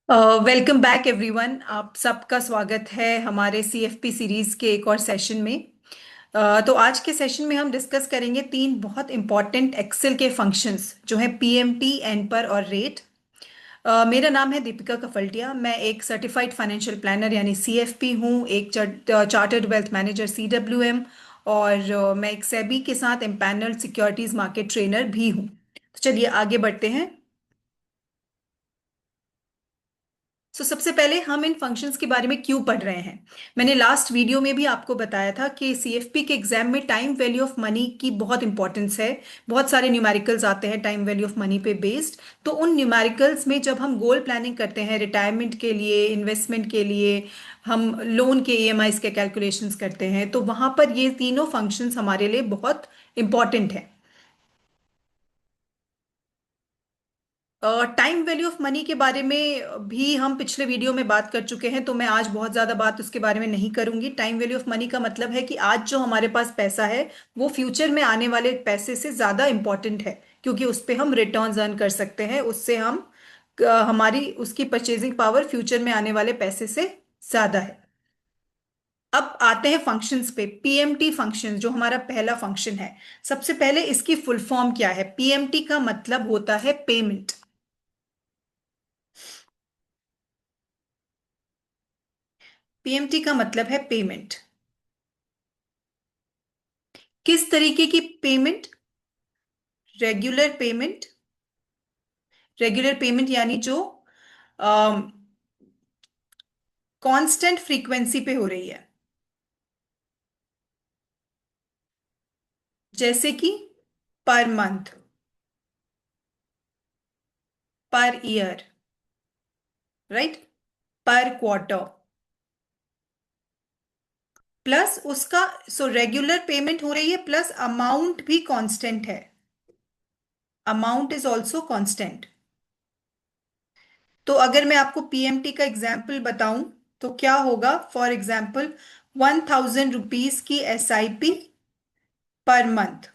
Welcome back everyone. आप सबका स्वागत है हमारे सीएफपी सीरीज के एक और सेशन में। तो आज के सेशन में हम डिस्कस करेंगे तीन बहुत इंपॉर्टेंट एक्सेल के फंक्शंस जो हैं पीएमटी, एनपर और रेट। मेरा नाम है दीपिका कफल्टिया। मैं एक सर्टिफाइड फाइनेंशियल प्लानर यानी सीएफपी हूँ, एक चार्टर्ड वेल्थ मैनेजर सीडब्ल्यूएम, और मैं एक सेबी के साथ एम्पैनल्ड सिक्योरिटीज मार्केट ट्रेनर भी हूँ। तो चलिए आगे बढ़ते हैं। सबसे पहले हम इन फंक्शंस के बारे में क्यों पढ़ रहे हैं। मैंने लास्ट वीडियो में भी आपको बताया था कि सीएफपी के एग्जाम में टाइम वैल्यू ऑफ मनी की बहुत इंपॉर्टेंस है। बहुत सारे न्यूमेरिकल्स आते हैं टाइम वैल्यू ऑफ मनी पे बेस्ड। तो उन न्यूमेरिकल्स में जब हम गोल प्लानिंग करते हैं, रिटायरमेंट के लिए, इन्वेस्टमेंट के लिए, हम लोन के ईएमआईज के कैलकुलेशंस करते हैं, तो वहां पर ये तीनों फंक्शंस हमारे लिए बहुत इंपॉर्टेंट है। टाइम वैल्यू ऑफ मनी के बारे में भी हम पिछले वीडियो में बात कर चुके हैं, तो मैं आज बहुत ज़्यादा बात उसके बारे में नहीं करूंगी। टाइम वैल्यू ऑफ मनी का मतलब है कि आज जो हमारे पास पैसा है वो फ्यूचर में आने वाले पैसे से ज़्यादा इंपॉर्टेंट है, क्योंकि उस पे हम रिटर्न्स अर्न कर सकते हैं। उससे हम हमारी उसकी परचेजिंग पावर फ्यूचर में आने वाले पैसे से ज़्यादा है। अब आते हैं फंक्शंस पे। पीएमटी फंक्शन जो हमारा पहला फंक्शन है, सबसे पहले इसकी फुल फॉर्म क्या है। पीएमटी का मतलब होता है पेमेंट। पीएमटी का मतलब है पेमेंट। किस तरीके की payment? Regular payment. Regular payment यानी जो कांस्टेंट फ्रीक्वेंसी पे हो रही है, जैसे कि per month, per year, right, पर क्वार्टर, प्लस उसका। सो रेगुलर पेमेंट हो रही है प्लस अमाउंट भी कांस्टेंट है। Amount is also constant. तो अगर मैं आपको पीएमटी का एग्जाम्पल बताऊं तो क्या होगा। फॉर एग्जाम्पल, 1000 रुपीज की एसआईपी पर मंथ,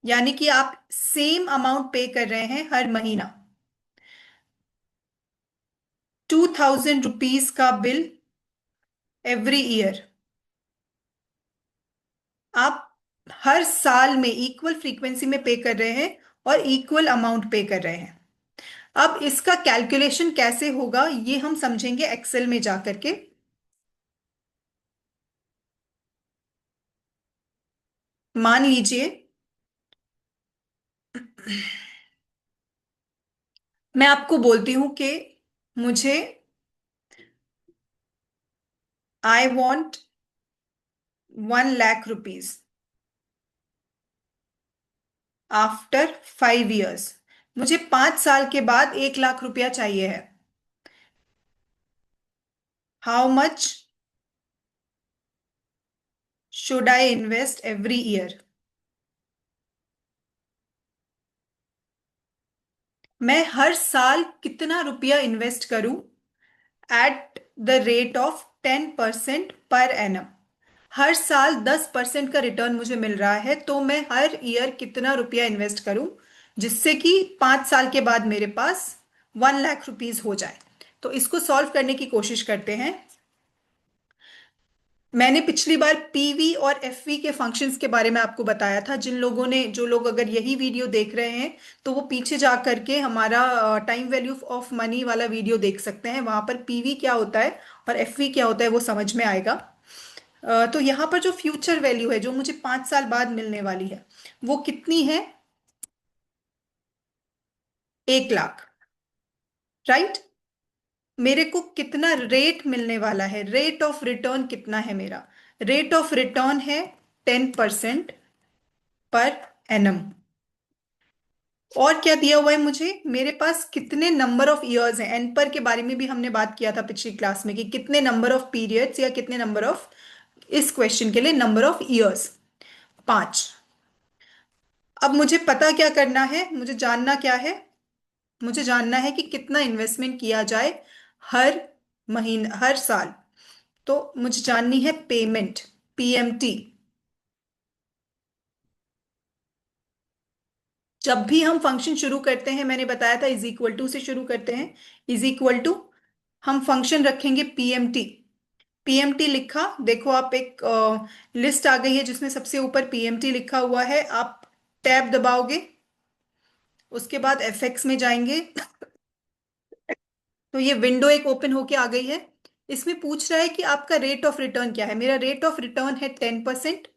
यानी कि आप सेम अमाउंट पे कर रहे हैं हर महीना। 2000 रुपीज का बिल एवरी ईयर। आप हर साल में इक्वल फ्रीक्वेंसी में पे कर रहे हैं और इक्वल अमाउंट पे कर रहे हैं। अब इसका कैलकुलेशन कैसे होगा ये हम समझेंगे एक्सेल में जाकर के। मान लीजिए मैं आपको बोलती हूं कि मुझे, I want 1 lakh rupees after 5 years. मुझे 5 साल के बाद 1 लाख रुपया चाहिए है। How much should I invest every year? मैं हर साल कितना रुपया इन्वेस्ट करूं at the rate of 10% per annum. हर साल 10% का रिटर्न मुझे मिल रहा है, तो मैं हर ईयर कितना रुपया इन्वेस्ट करूं जिससे कि 5 साल के बाद मेरे पास 1 लाख रुपीज हो जाए। तो इसको सॉल्व करने की कोशिश करते हैं। मैंने पिछली बार पीवी और एफवी के फंक्शंस के बारे में आपको बताया था। जिन लोगों ने, जो लोग अगर यही वीडियो देख रहे हैं तो वो पीछे जा करके हमारा टाइम वैल्यू ऑफ मनी वाला वीडियो देख सकते हैं। वहां पर पीवी क्या होता है और एफवी क्या होता है वो समझ में आएगा। तो यहाँ पर जो फ्यूचर वैल्यू है जो मुझे 5 साल बाद मिलने वाली है वो कितनी है? 1 लाख, राइट। मेरे को कितना रेट मिलने वाला है? रेट ऑफ रिटर्न कितना है मेरा? रेट ऑफ रिटर्न है 10% पर एनम। और क्या दिया हुआ है मुझे? मेरे पास कितने नंबर ऑफ इयर्स हैं। एन पर के बारे में भी हमने बात किया था पिछली क्लास में कि कितने नंबर ऑफ पीरियड्स या कितने नंबर ऑफ, इस क्वेश्चन के लिए नंबर ऑफ इयर्स 5। अब मुझे पता क्या करना है, मुझे जानना क्या है? मुझे जानना है कि कितना इन्वेस्टमेंट किया जाए हर महीना, हर साल। तो मुझे जाननी है पेमेंट, पीएमटी। जब भी हम फंक्शन शुरू करते हैं, मैंने बताया था इज इक्वल टू से शुरू करते हैं। इज इक्वल टू, हम फंक्शन रखेंगे पीएमटी। पीएमटी लिखा, देखो आप एक लिस्ट आ गई है जिसमें सबसे ऊपर पीएमटी लिखा हुआ है। आप टैब दबाओगे, उसके बाद एफएक्स में जाएंगे, तो ये विंडो एक ओपन होके आ गई है। इसमें पूछ रहा है कि आपका रेट ऑफ रिटर्न क्या है। मेरा रेट ऑफ रिटर्न है 10%।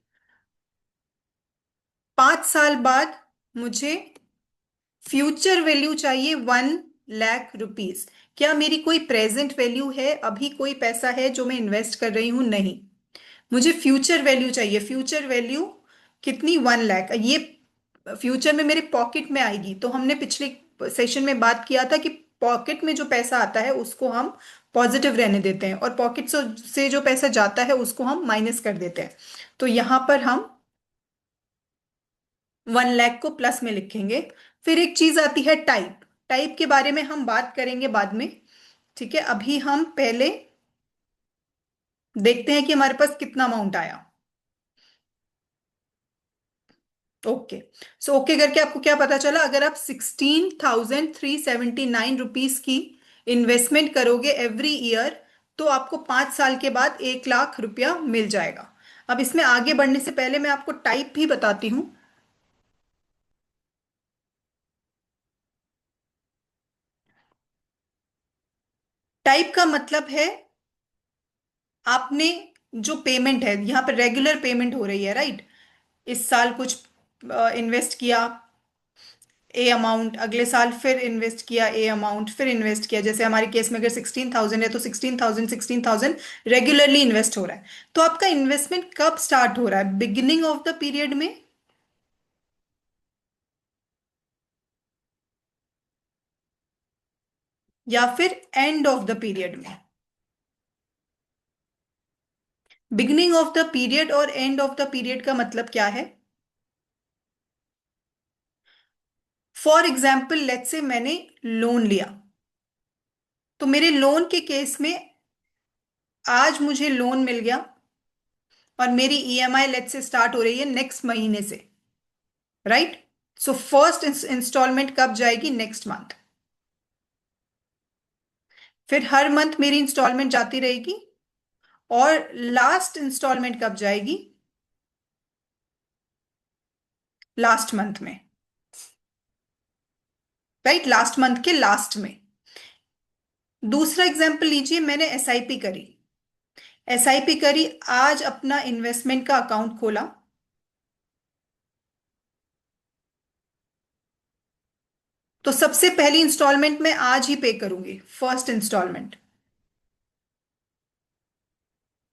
5 साल बाद मुझे फ्यूचर वैल्यू चाहिए 1 लाख रुपीज। क्या मेरी कोई प्रेजेंट वैल्यू है, अभी कोई पैसा है जो मैं इन्वेस्ट कर रही हूं? नहीं, मुझे फ्यूचर वैल्यू चाहिए। फ्यूचर वैल्यू कितनी? 1 लाख। ये फ्यूचर में मेरे पॉकेट में आएगी। तो हमने पिछले सेशन में बात किया था कि पॉकेट में जो पैसा आता है उसको हम पॉजिटिव रहने देते हैं, और पॉकेट से जो पैसा जाता है उसको हम माइनस कर देते हैं। तो यहां पर हम 1 लाख को प्लस में लिखेंगे। फिर एक चीज आती है टाइप। टाइप के बारे में हम बात करेंगे बाद में। ठीक है, अभी हम पहले देखते हैं कि हमारे पास कितना अमाउंट आया। ओके। सो ओके करके आपको क्या पता चला? अगर आप 16,379 रुपीज की इन्वेस्टमेंट करोगे एवरी ईयर, तो आपको 5 साल के बाद 1 लाख रुपया मिल जाएगा। अब इसमें आगे बढ़ने से पहले मैं आपको टाइप भी बताती हूँ। टाइप का मतलब है, आपने जो पेमेंट है, यहां पर रेगुलर पेमेंट हो रही है, राइट? इस साल कुछ इन्वेस्ट किया ए अमाउंट, अगले साल फिर इन्वेस्ट किया ए अमाउंट, फिर इन्वेस्ट किया। जैसे हमारे केस में अगर 16,000 है तो 16,000 रेगुलरली इन्वेस्ट हो रहा है। तो आपका इन्वेस्टमेंट कब स्टार्ट हो रहा है? बिगिनिंग ऑफ द पीरियड में या फिर एंड ऑफ द पीरियड में? बिगिनिंग ऑफ द पीरियड और एंड ऑफ द पीरियड का मतलब क्या है? फॉर एग्जाम्पल लेट्स से मैंने लोन लिया, तो मेरे लोन के केस में आज मुझे लोन मिल गया, और मेरी ईएमआई लेट्स से स्टार्ट हो रही है नेक्स्ट महीने से, राइट? सो फर्स्ट इंस्टॉलमेंट कब जाएगी? Next month. फिर हर मंथ मेरी इंस्टॉलमेंट जाती रहेगी, और लास्ट इंस्टॉलमेंट कब जाएगी? लास्ट मंथ में, राइट? लास्ट मंथ के लास्ट में। दूसरा एग्जांपल लीजिए, मैंने एसआईपी करी। एसआईपी करी, आज अपना इन्वेस्टमेंट का अकाउंट खोला, तो सबसे पहली इंस्टॉलमेंट मैं आज ही पे करूंगी, फर्स्ट इंस्टॉलमेंट।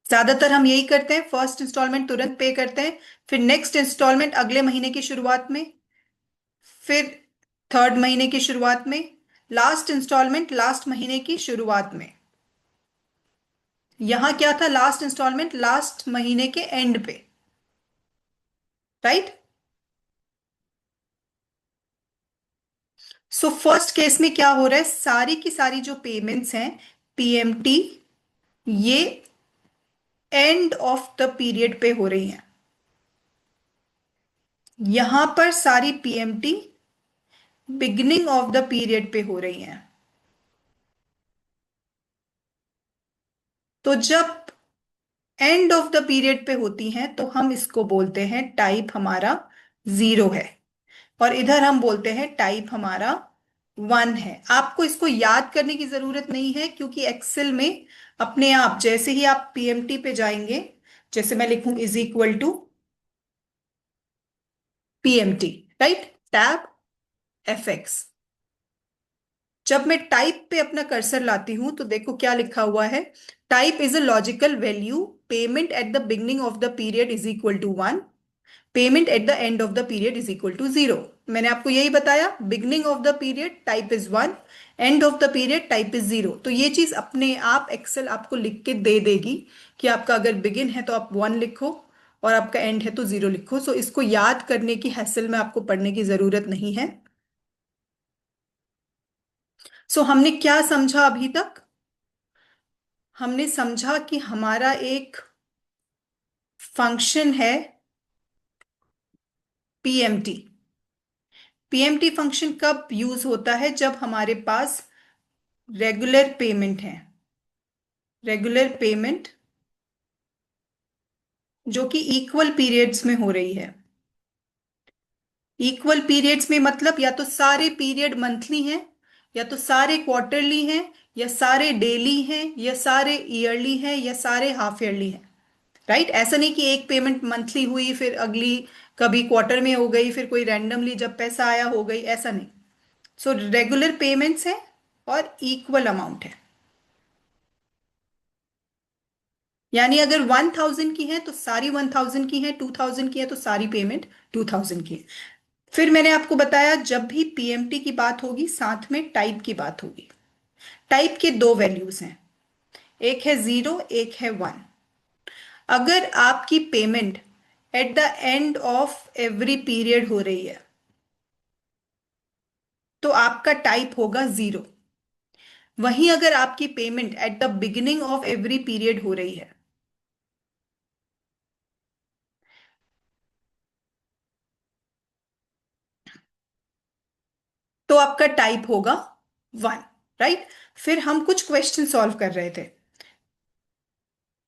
ज्यादातर हम यही करते हैं, फर्स्ट इंस्टॉलमेंट तुरंत पे करते हैं, फिर नेक्स्ट इंस्टॉलमेंट अगले महीने की शुरुआत में, फिर थर्ड महीने की शुरुआत में, लास्ट इंस्टॉलमेंट लास्ट महीने की शुरुआत में। यहां क्या था? लास्ट इंस्टॉलमेंट लास्ट महीने के एंड पे, राइट? सो फर्स्ट केस में क्या हो रहा है? सारी की सारी जो पेमेंट्स हैं पीएमटी, ये एंड ऑफ द पीरियड पे हो रही हैं। यहां पर सारी PMT beginning of the period पे हो रही हैं। तो जब एंड ऑफ द पीरियड पे होती हैं तो हम इसको बोलते हैं टाइप हमारा 0 है, और इधर हम बोलते हैं टाइप हमारा 1 है। आपको इसको याद करने की जरूरत नहीं है, क्योंकि एक्सेल में अपने आप जैसे ही आप पीएमटी पे जाएंगे, जैसे मैं लिखूं is equal to PMT, right? Tab FX. जब मैं टाइप पे अपना कर्सर लाती हूं तो देखो क्या लिखा हुआ है। Type is a logical value, payment at the beginning of the period is equal to 1, payment at the end of the period is equal to 0। मैंने आपको यही बताया, beginning of the period type is 1, end of the period type is 0। तो ये चीज अपने आप Excel आपको लिख के दे देगी कि आपका अगर बिगिन है तो आप 1 लिखो, और आपका एंड है तो 0 लिखो। सो इसको याद करने की हैसल में आपको पढ़ने की जरूरत नहीं है। सो हमने क्या समझा अभी तक? हमने समझा कि हमारा एक फंक्शन है पीएमटी। पीएमटी फंक्शन कब यूज होता है? जब हमारे पास रेगुलर पेमेंट है, रेगुलर पेमेंट जो कि इक्वल पीरियड्स में हो रही है। इक्वल पीरियड्स में मतलब या तो सारे पीरियड मंथली हैं, या तो सारे क्वार्टरली हैं, या सारे डेली हैं, या सारे ईयरली हैं, या सारे हाफ ईयरली हैं। राइट? ऐसा नहीं कि एक पेमेंट मंथली हुई फिर अगली कभी क्वार्टर में हो गई, फिर कोई रैंडमली जब पैसा आया हो गई, ऐसा नहीं। सो रेगुलर पेमेंट्स है और इक्वल अमाउंट है। यानी अगर 1000 की है तो सारी 1000 की है, 2000 की है तो सारी पेमेंट 2000 की है। फिर मैंने आपको बताया जब भी पीएमटी की बात होगी साथ में टाइप की बात होगी। टाइप के दो वैल्यूज हैं, एक है 0, एक है 1। अगर आपकी payment at the end of every period हो रही है तो आपका टाइप होगा 0। वहीं अगर आपकी payment at the beginning of every period हो रही है तो आपका टाइप होगा 1। राइट? फिर हम कुछ क्वेश्चन सॉल्व कर रहे थे।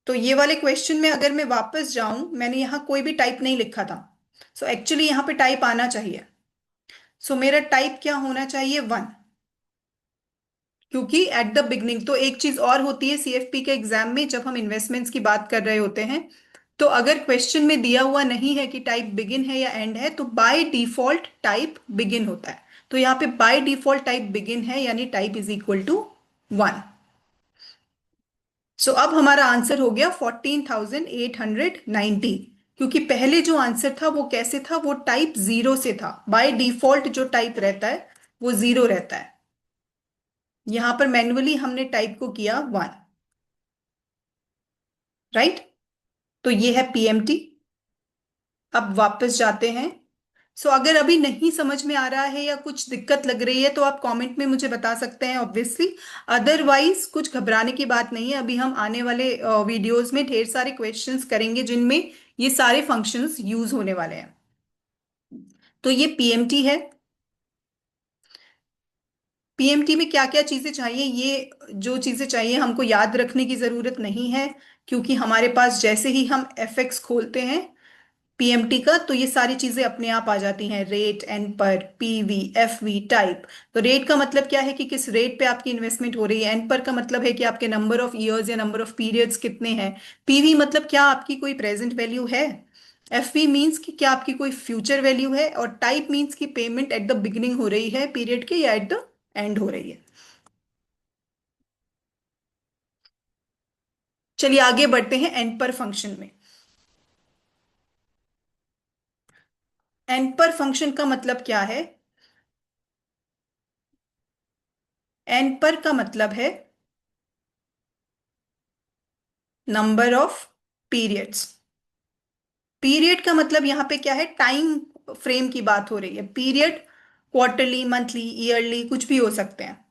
तो ये वाले क्वेश्चन में अगर मैं वापस जाऊं, मैंने यहां कोई भी टाइप नहीं लिखा था। सो एक्चुअली यहां पे टाइप आना चाहिए। सो मेरा टाइप क्या होना चाहिए? 1। क्योंकि एट द बिगनिंग, तो एक चीज और होती है सीएफपी के एग्जाम में जब हम इन्वेस्टमेंट्स की बात कर रहे होते हैं, तो अगर क्वेश्चन में दिया हुआ नहीं है कि टाइप बिगिन है या एंड है, तो बाय डिफॉल्ट टाइप बिगिन होता है। तो यहाँ पे बाय डिफॉल्ट टाइप बिगिन है, यानी टाइप इज इक्वल टू 1। सो अब हमारा आंसर हो गया 14,890। क्योंकि पहले जो आंसर था वो कैसे था? वो टाइप 0 से था। बाय डिफॉल्ट जो टाइप रहता है वो 0 रहता है। यहां पर मैन्युअली हमने टाइप को किया 1। राइट? तो ये है पीएमटी। अब वापस जाते हैं। सो अगर अभी नहीं समझ में आ रहा है या कुछ दिक्कत लग रही है तो आप कमेंट में मुझे बता सकते हैं ऑब्वियसली। अदरवाइज कुछ घबराने की बात नहीं है। अभी हम आने वाले वीडियोस में ढेर सारे क्वेश्चंस करेंगे जिनमें ये सारे फंक्शंस यूज होने वाले हैं। तो ये पीएमटी है। पीएमटी में क्या क्या चीजें चाहिए, ये जो चीजें चाहिए हमको याद रखने की जरूरत नहीं है। क्योंकि हमारे पास जैसे ही हम एफएक्स खोलते हैं पीएमटी का, तो ये सारी चीजें अपने आप आ जाती हैं। रेट, एन पर, पीवी, एफवी, टाइप। तो रेट का मतलब क्या है कि किस रेट पे आपकी इन्वेस्टमेंट हो रही है। एन पर का मतलब है कि आपके नंबर ऑफ ईयर्स या नंबर ऑफ पीरियड्स कितने हैं। पीवी मतलब क्या आपकी कोई प्रेजेंट वैल्यू है। एफवी मींस कि क्या आपकी कोई फ्यूचर वैल्यू है। और टाइप मींस कि पेमेंट एट द बिगिनिंग हो रही है पीरियड के या एट द एंड हो रही है। चलिए आगे बढ़ते हैं एन पर फंक्शन में। एन पर फंक्शन का मतलब क्या है? एन पर का मतलब है नंबर ऑफ पीरियड्स। पीरियड का मतलब यहां पे क्या है? टाइम फ्रेम की बात हो रही है। पीरियड क्वार्टरली, मंथली, ईयरली कुछ भी हो सकते हैं।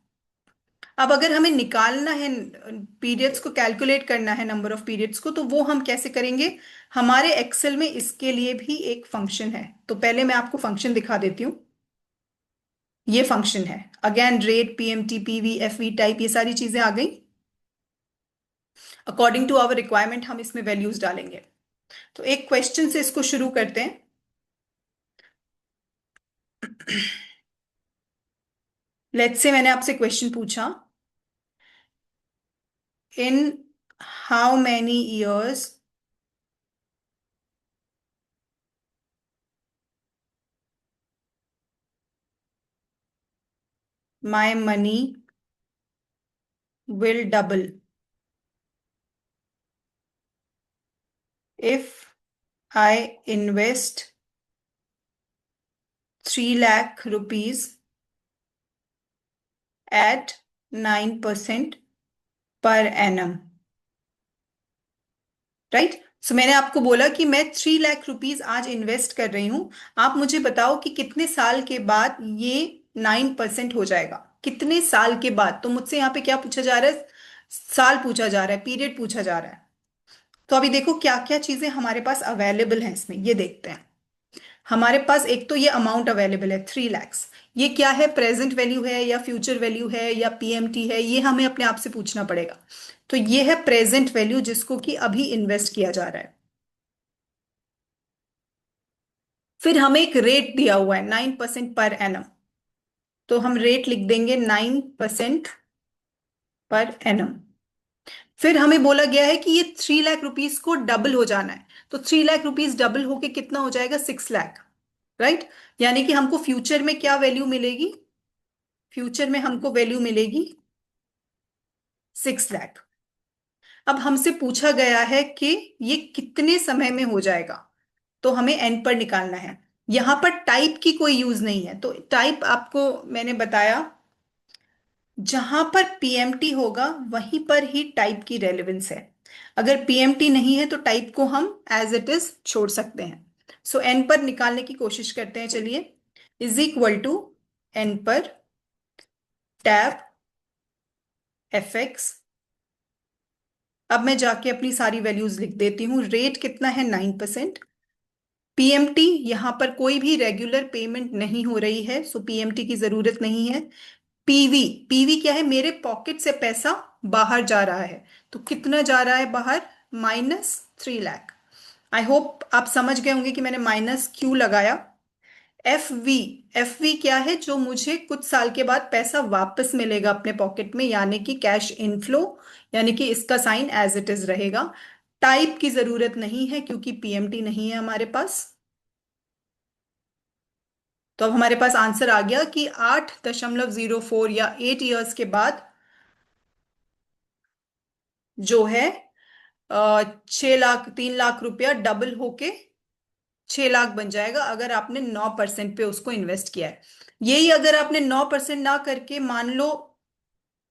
अब अगर हमें निकालना है, पीरियड्स को कैलकुलेट करना है, नंबर ऑफ पीरियड्स को, तो वो हम कैसे करेंगे? हमारे एक्सेल में इसके लिए भी एक फंक्शन है। तो पहले मैं आपको फंक्शन दिखा देती हूँ। ये फंक्शन है again, rate, PMT, PV, FV, type, ये सारी चीजें आ गई। अकॉर्डिंग टू आवर रिक्वायरमेंट हम इसमें वैल्यूज डालेंगे। तो एक क्वेश्चन से इसको शुरू करते हैं। लेट्स से मैंने आपसे क्वेश्चन पूछा, in how many years my money will double if I invest 3 lakh rupees at 9% per annum. Right? सो मैंने आपको बोला कि मैं 3 लाख रुपीज आज इन्वेस्ट कर रही हूं। आप मुझे बताओ कि कितने साल के बाद ये 9% हो जाएगा। कितने साल के बाद? तो मुझसे यहाँ पे क्या पूछा जा रहा है? साल पूछा जा रहा है, पीरियड पूछा जा रहा है। तो अभी देखो क्या क्या चीजें हमारे पास अवेलेबल हैं इसमें, ये देखते हैं। हमारे पास एक तो ये अमाउंट अवेलेबल है 3 lakhs। ये क्या है, प्रेजेंट वैल्यू है या फ्यूचर वैल्यू है या पीएमटी है, ये हमें अपने आप से पूछना पड़ेगा। तो ये है प्रेजेंट वैल्यू जिसको कि अभी इन्वेस्ट किया जा रहा है। फिर हमें एक रेट दिया हुआ है 9% पर एनम। तो हम रेट लिख देंगे 9% पर एनम। फिर हमें बोला गया है कि ये 3 लाख रुपीस को डबल हो जाना है। तो 3 लाख रुपीस डबल होके कितना हो जाएगा, 6 लाख। राइट। यानी कि हमको फ्यूचर में क्या वैल्यू मिलेगी, फ्यूचर में हमको वैल्यू मिलेगी 6 लाख। अब हमसे पूछा गया है कि ये कितने समय में हो जाएगा, तो हमें एन पर निकालना है। यहां पर टाइप की कोई यूज नहीं है, तो टाइप आपको मैंने बताया, जहां पर पीएमटी होगा वहीं पर ही टाइप की रेलेवेंस है। अगर पीएमटी नहीं है तो टाइप को हम एज इट इज छोड़ सकते हैं। सो एन पर निकालने की कोशिश करते हैं, चलिए। इज इक्वल टू एन पर टैब एफ एक्स। अब मैं जाके अपनी सारी वैल्यूज लिख देती हूँ। रेट कितना है, 9%। पीएमटी, यहां पर कोई भी रेगुलर पेमेंट नहीं हो रही है, सो पीएमटी की जरूरत नहीं है। पीवी, पीवी क्या है, मेरे पॉकेट से पैसा बाहर जा रहा है। तो कितना जा रहा है बाहर, -3 लाख। आई होप आप समझ गए होंगे कि मैंने माइनस क्यों लगाया। एफ वी, एफ वी क्या है, जो मुझे कुछ साल के बाद पैसा वापस मिलेगा अपने पॉकेट में, यानी कि कैश इनफ्लो, यानी कि इसका साइन एज इट इज रहेगा। टाइप की जरूरत नहीं है क्योंकि पीएमटी नहीं है हमारे पास। तो अब हमारे पास आंसर आ गया कि 8.04 या 8 ईयर्स के बाद जो है 6 लाख, 3 लाख रुपया डबल होके 6 लाख बन जाएगा, अगर आपने 9% पे उसको इन्वेस्ट किया है। यही अगर आपने 9% ना करके मान लो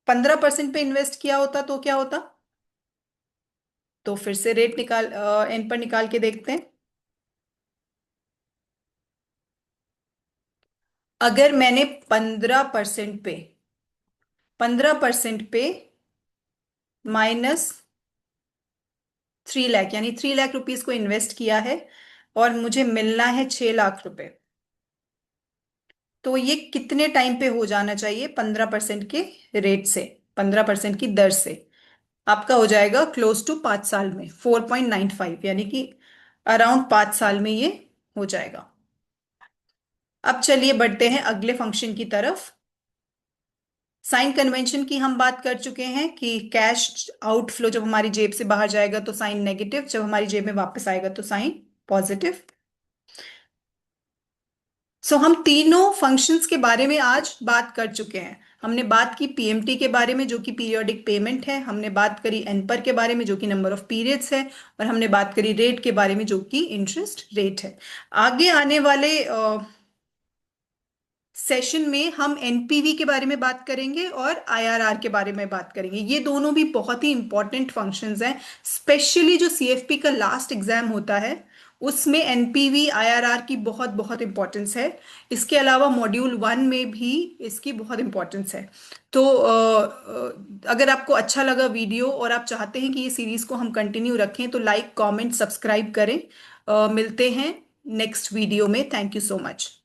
15% पे इन्वेस्ट किया होता तो क्या होता। तो फिर से रेट निकाल, एन पर निकाल के देखते हैं। अगर मैंने 15% पे, 15% पे -3 लाख, यानी 3 लाख रुपीस को इन्वेस्ट किया है और मुझे मिलना है 6 लाख रुपए, तो ये कितने टाइम पे हो जाना चाहिए, 15% के रेट से, 15% की दर से। आपका हो जाएगा क्लोज टू 5 साल में 4.95, यानी कि अराउंड 5 साल में ये हो जाएगा। अब चलिए बढ़ते हैं अगले फंक्शन की तरफ। साइन कन्वेंशन की हम बात कर चुके हैं कि कैश आउटफ्लो जब हमारी जेब से बाहर जाएगा तो साइन नेगेटिव, जब हमारी जेब में वापस आएगा तो साइन पॉजिटिव। सो हम तीनों फंक्शंस के बारे में आज बात कर चुके हैं। हमने बात की पीएमटी के बारे में जो कि पीरियोडिक पेमेंट है, हमने बात करी एनपर के बारे में जो कि नंबर ऑफ पीरियड्स है, और हमने बात करी रेट के बारे में जो कि इंटरेस्ट रेट है। आगे आने वाले सेशन में हम एनपीवी के बारे में बात करेंगे और आईआरआर के बारे में बात करेंगे। ये दोनों भी बहुत ही इंपॉर्टेंट फंक्शंस हैं, स्पेशली जो सीएफपी का लास्ट एग्जाम होता है उसमें एनपीवी आईआरआर की बहुत बहुत इंपॉर्टेंस है। इसके अलावा मॉड्यूल 1 में भी इसकी बहुत इंपॉर्टेंस है। तो अगर आपको अच्छा लगा वीडियो और आप चाहते हैं कि ये सीरीज को हम कंटिन्यू रखें तो लाइक कमेंट सब्सक्राइब करें। मिलते हैं नेक्स्ट वीडियो में। Thank you so much.